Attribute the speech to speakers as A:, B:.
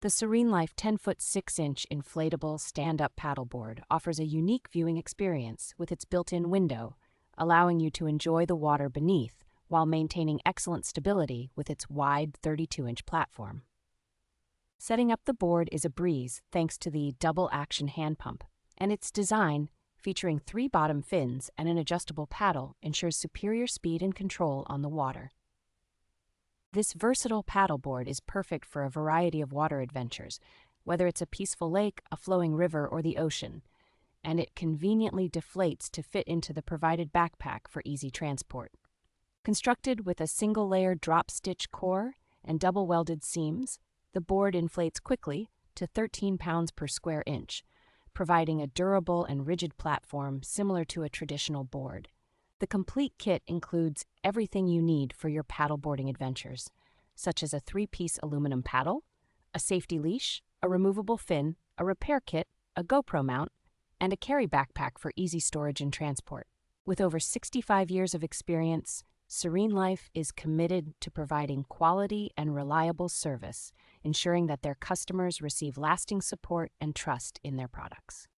A: The SereneLife 10-foot 6-inch inflatable stand-up paddleboard offers a unique viewing experience with its built-in window, allowing you to enjoy the water beneath while maintaining excellent stability with its wide 32-inch platform. Setting up the board is a breeze thanks to the double-action hand pump, and its design, featuring 3 bottom fins and an adjustable paddle, ensures superior speed and control on the water. This versatile paddleboard is perfect for a variety of water adventures, whether it's a peaceful lake, a flowing river, or the ocean, and it conveniently deflates to fit into the provided backpack for easy transport. Constructed with a single-layer drop-stitch core and double-welded seams, the board inflates quickly to 13 pounds per square inch, providing a durable and rigid platform similar to a traditional board. The complete kit includes everything you need for your paddleboarding adventures, such as a 3-piece aluminum paddle, a safety leash, a removable fin, a repair kit, a GoPro mount, and a carry backpack for easy storage and transport. With over 65 years of experience, SereneLife is committed to providing quality and reliable service, ensuring that their customers receive lasting support and trust in their products.